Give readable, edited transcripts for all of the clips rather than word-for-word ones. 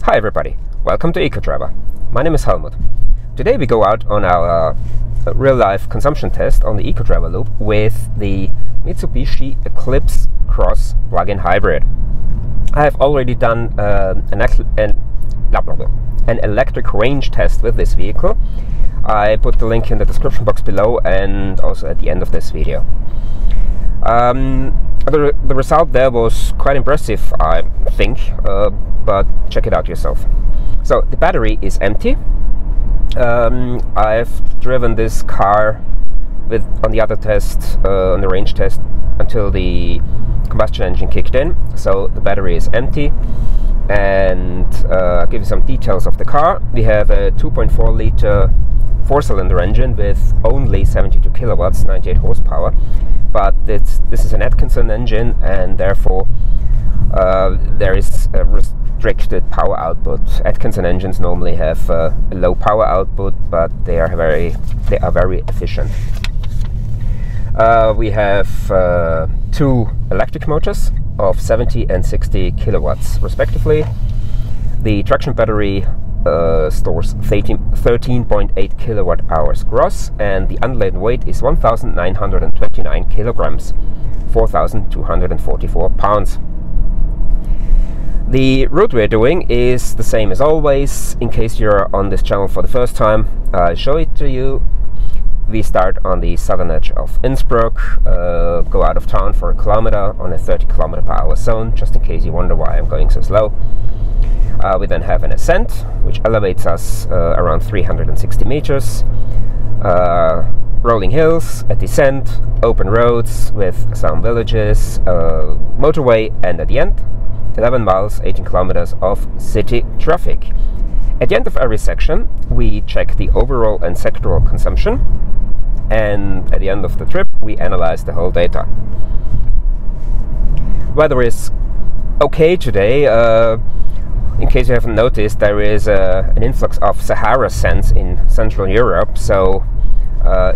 Hi everybody, welcome to EcoDriver. My name is Helmut. Today we go out on our real-life consumption test on the EcoDriver loop with the Mitsubishi Eclipse Cross plug-in hybrid. I have already done an electric range test with this vehicle. I put the link in the description box below and also at the end of this video. The result there was quite impressive, I think, but check it out yourself. So the battery is empty. I've driven this car on the other test, on the range test, until the combustion engine kicked in. So the battery is empty, and I'll give you some details of the car. We have a 2.4 liter 4-cylinder engine with only 72 kilowatts, 98 horsepower. But this is an Atkinson engine, and therefore there is a restricted power output. Atkinson engines normally have a low power output, but they are very efficient. We have two electric motors of 70 and 60 kilowatts respectively. The traction battery stores 13.8 kilowatt hours gross, and the unladen weight is 1,929 kilograms, 4,244 pounds. The route we're doing is the same as always. In case you're on this channel for the first time, I'll show it to you. We start on the southern edge of Innsbruck, go out of town for a kilometer on a 30 km per hour zone, just in case you wonder why I'm going so slow. We then have an ascent, which elevates us around 360 meters, rolling hills, a descent, open roads with some villages, motorway, and at the end, 11 miles, 18 kilometers of city traffic. At the end of every section, we check the overall and sectoral consumption, and at the end of the trip, we analyze the whole data. Weather is okay today. In case you haven't noticed, there is an influx of Sahara sands in Central Europe, so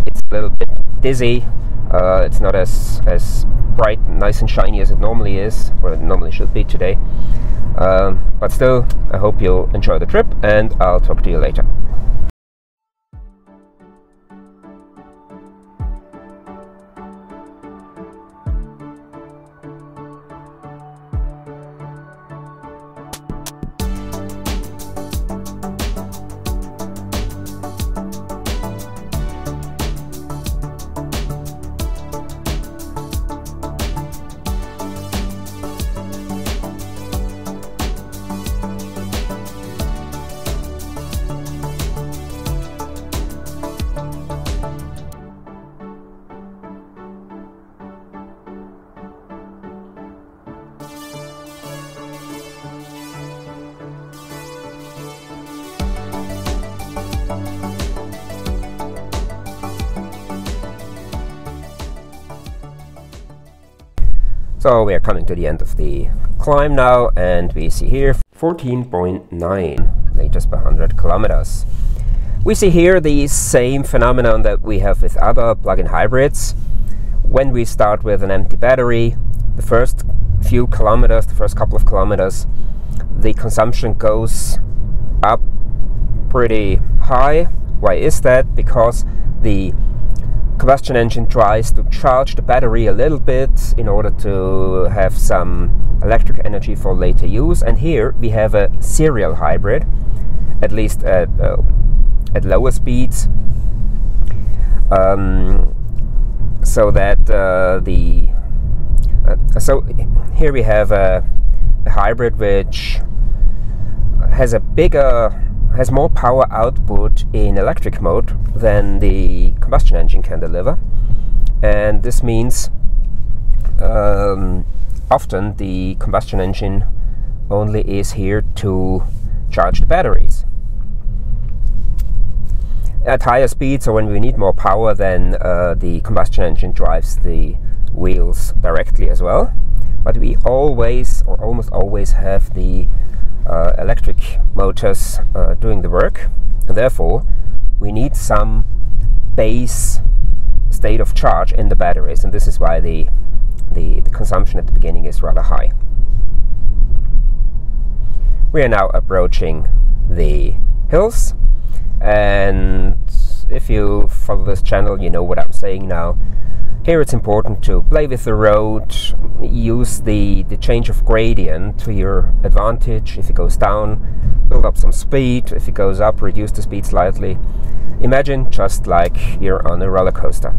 it's a little bit dizzy. It's not as bright, nice and shiny as it normally is, or it normally should be today. But still, I hope you'll enjoy the trip, and I'll talk to you later. So we are coming to the end of the climb now, and we see here 14.9 liters per 100 kilometers. We see here the same phenomenon that we have with other plug-in hybrids. When we start with an empty battery, the first few kilometers, the first couple of kilometers, the consumption goes up pretty high. Why is that? Because the combustion engine tries to charge the battery a little bit in order to have some electric energy for later use. And here we have a serial hybrid, at least at lower speeds, so that so here we have a hybrid which has more power output in electric mode than the combustion engine can deliver, and this means often the combustion engine only is here to charge the batteries. At higher speeds, or when we need more power, then the combustion engine drives the wheels directly as well, but we always, or almost always, have the electric motors doing the work, and therefore we need some base state of charge in the batteries, and this is why the consumption at the beginning is rather high. We are now approaching the hills, and if you follow this channel, you know what I'm saying now. Here it's important to play with the road, use the change of gradient to your advantage. If it goes down, build up some speed. If it goes up, reduce the speed slightly. Imagine just like you're on a roller coaster.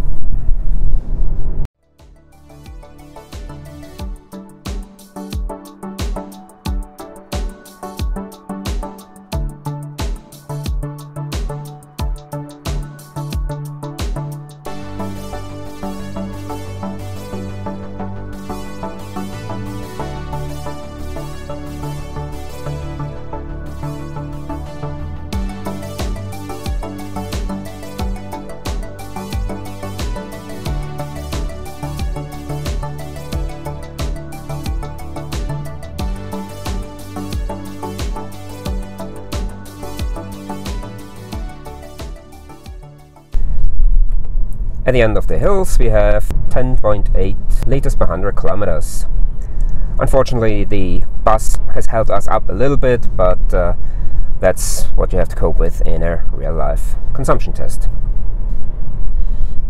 At the end of the hills we have 10.8 liters per 100 kilometers. Unfortunately the bus has held us up a little bit, but that's what you have to cope with in a real-life consumption test.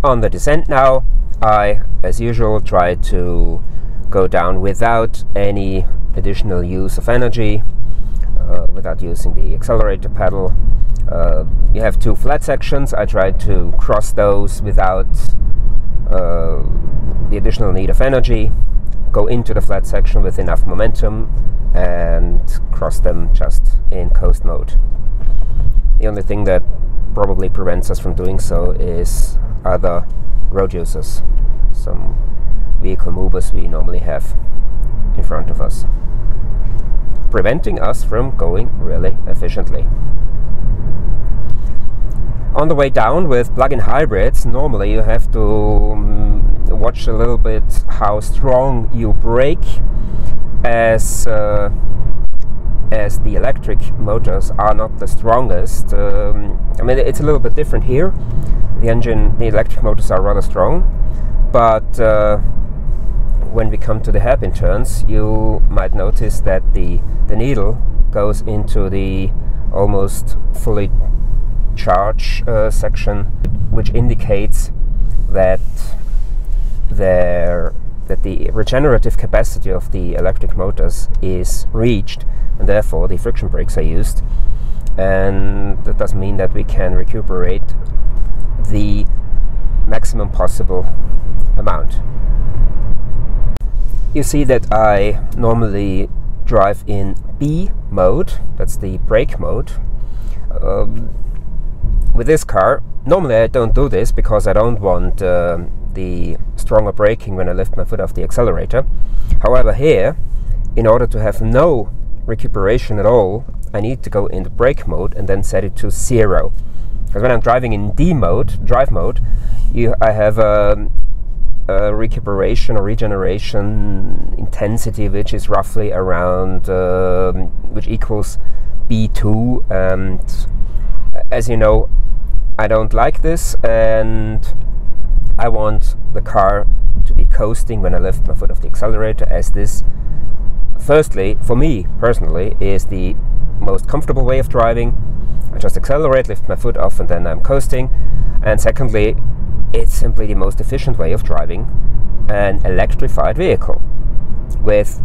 On the descent now, I, as usual, try to go down without any additional use of energy, without using the accelerator pedal. You have two flat sections. I try to cross those without the additional need of energy, go into the flat section with enough momentum and cross them just in coast mode. The only thing that probably prevents us from doing so is other road users, some vehicle movers we normally have in front of us, preventing us from going really efficiently. On the way down with plug-in hybrids, normally you have to watch a little bit how strong you brake, as the electric motors are not the strongest. I mean, it's a little bit different here. The electric motors are rather strong, but when we come to the hairpin turns, you might notice that the needle goes into the almost fully charge section, which indicates that the regenerative capacity of the electric motors is reached, and therefore the friction brakes are used, and that does mean that we can recuperate the maximum possible amount. You see that I normally drive in B mode, that's the brake mode. With this car, normally I don't do this because I don't want the stronger braking when I lift my foot off the accelerator. However, here, in order to have no recuperation at all, I need to go into brake mode and then set it to 0. Because when I'm driving in D mode, drive mode, I have a recuperation or regeneration intensity which is roughly around, which equals B2, and as you know, I don't like this, and I want the car to be coasting when I lift my foot off the accelerator, as this, firstly, for me personally, is the most comfortable way of driving. I just accelerate, lift my foot off, and then I'm coasting. And secondly, it's simply the most efficient way of driving an electrified vehicle with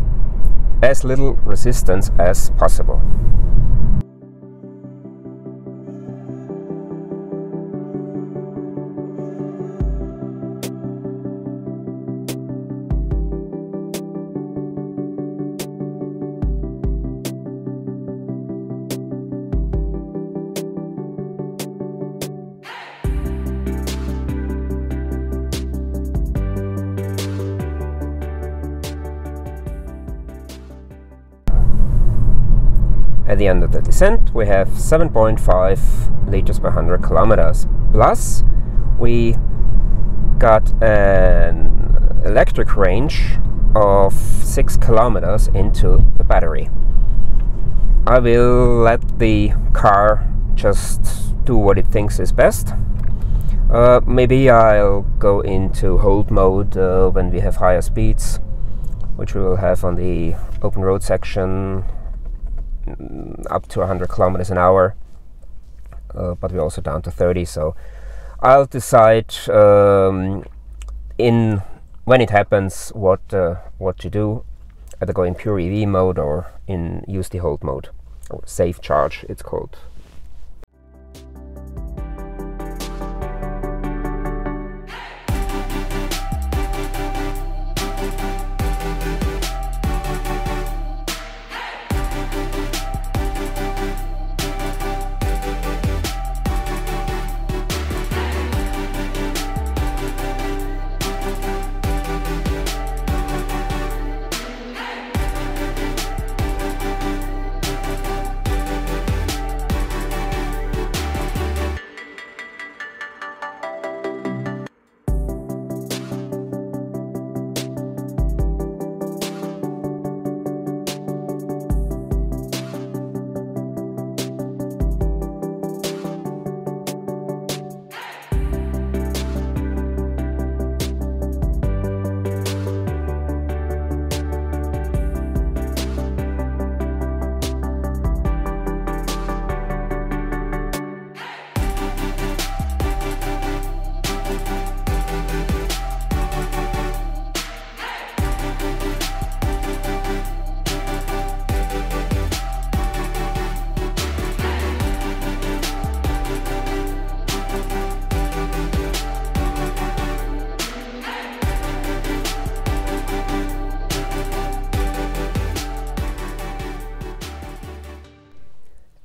as little resistance as possible. At the end of the descent, we have 7.5 liters per 100 kilometers. Plus, we got an electric range of 6 kilometers into the battery. I will let the car just do what it thinks is best. Maybe I'll go into hold mode when we have higher speeds, which we will have on the open road section up to 100 kilometers an hour, but we're also down to 30. So I'll decide when it happens what to do, either go in pure EV mode or in use the hold mode, or safe charge it's called.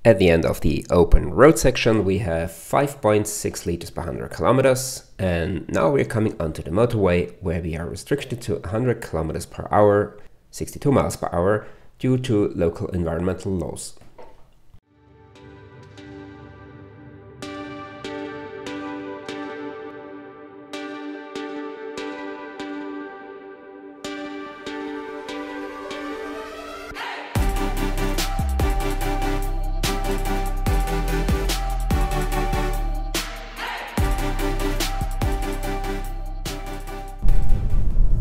At the end of the open road section, we have 5.6 liters per 100 kilometers, and now we're coming onto the motorway, where we are restricted to 100 kilometers per hour, 62 miles per hour, due to local environmental laws.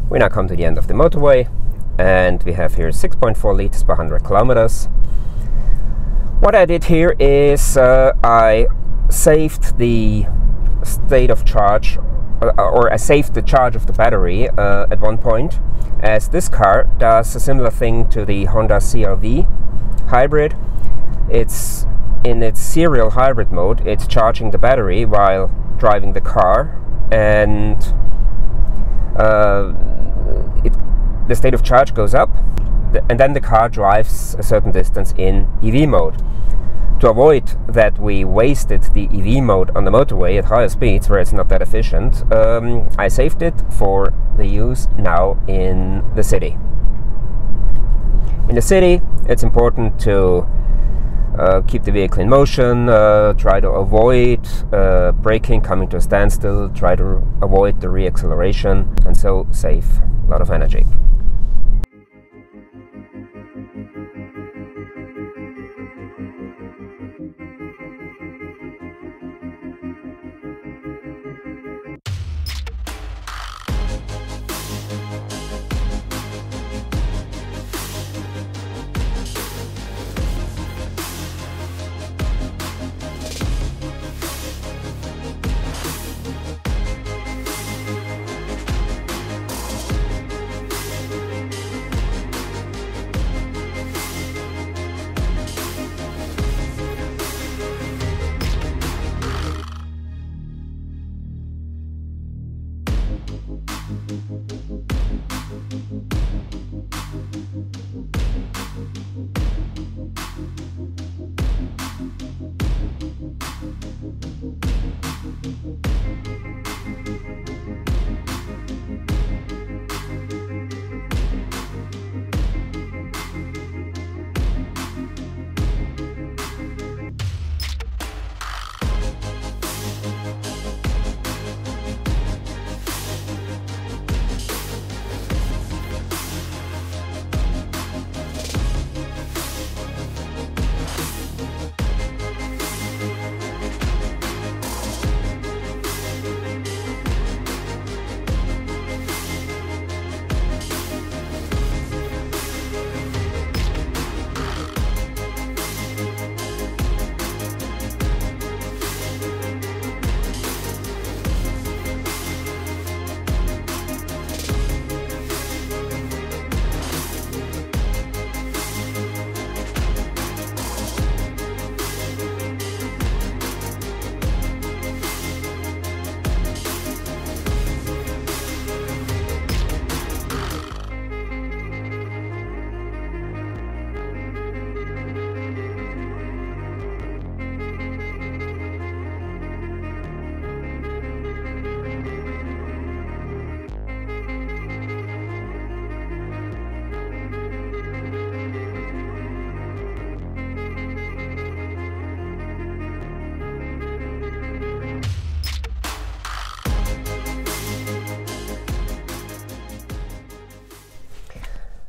We now come to the end of the motorway, and we have here 6.4 liters per 100 kilometers. What I did here is I saved the state of charge, or I saved the charge of the battery at one point, as this car does a similar thing to the Honda CR-V hybrid. It's in its serial hybrid mode. It's charging the battery while driving the car, and the state of charge goes up, and then the car drives a certain distance in EV mode. To avoid that we wasted the EV mode on the motorway at higher speeds where it's not that efficient, I saved it for the use now in the city. In the city, it's important to keep the vehicle in motion, try to avoid braking, coming to a standstill, try to avoid the re-acceleration, and so save a lot of energy.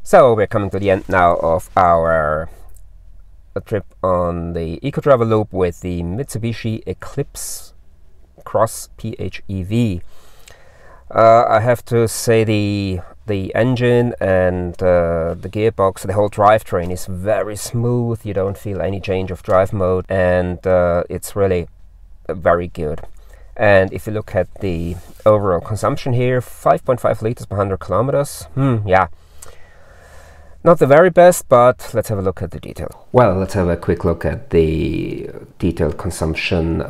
So we're coming to the end now of our trip on the eco-driver loop with the Mitsubishi Eclipse Cross PHEV. I have to say the engine and the gearbox, the whole drivetrain is very smooth. You don't feel any change of drive mode, and it's really very good. And if you look at the overall consumption here, 5.5 liters per 100 kilometers. Yeah, not the very best, but let's have a look at the detail. Well, let's have a quick look at the detailed consumption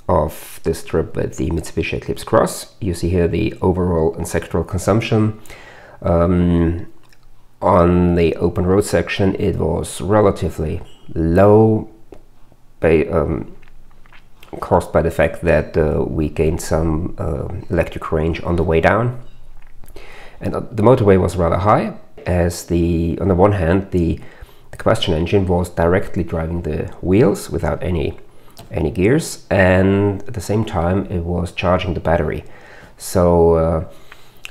of this trip with the Mitsubishi Eclipse Cross. You see here the overall and sectoral consumption. On the open road section, it was relatively low, caused by the fact that we gained some electric range on the way down. And the motorway was rather high, as on the one hand, the combustion engine was directly driving the wheels without any gears, and at the same time it was charging the battery. So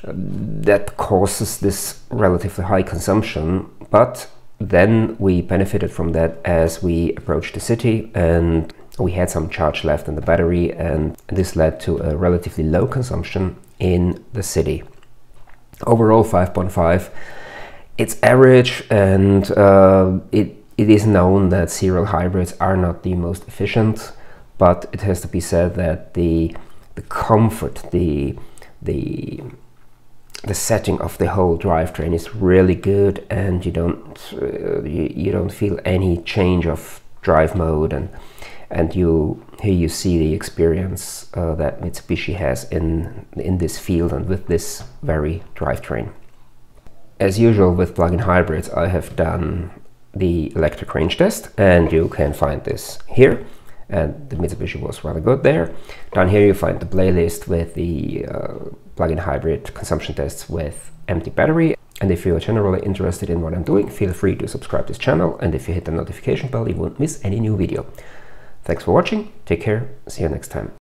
that causes this relatively high consumption, but then we benefited from that as we approached the city, and we had some charge left in the battery, and this led to a relatively low consumption in the city. Overall 5.5. It's average, and it is known that serial hybrids are not the most efficient, but it has to be said that the comfort, the setting of the whole drivetrain is really good, and you don't feel any change of drive mode, and here you see the experience that Mitsubishi has in this field and with this very drivetrain. As usual with plug-in hybrids, I have done the electric range test, and you can find this here, and the Mitsubishi was rather good there. Down here you find the playlist with the plug-in hybrid consumption tests with empty battery, and if you are generally interested in what I'm doing, feel free to subscribe to this channel, and if you hit the notification bell, you won't miss any new video. Thanks for watching, take care, see you next time.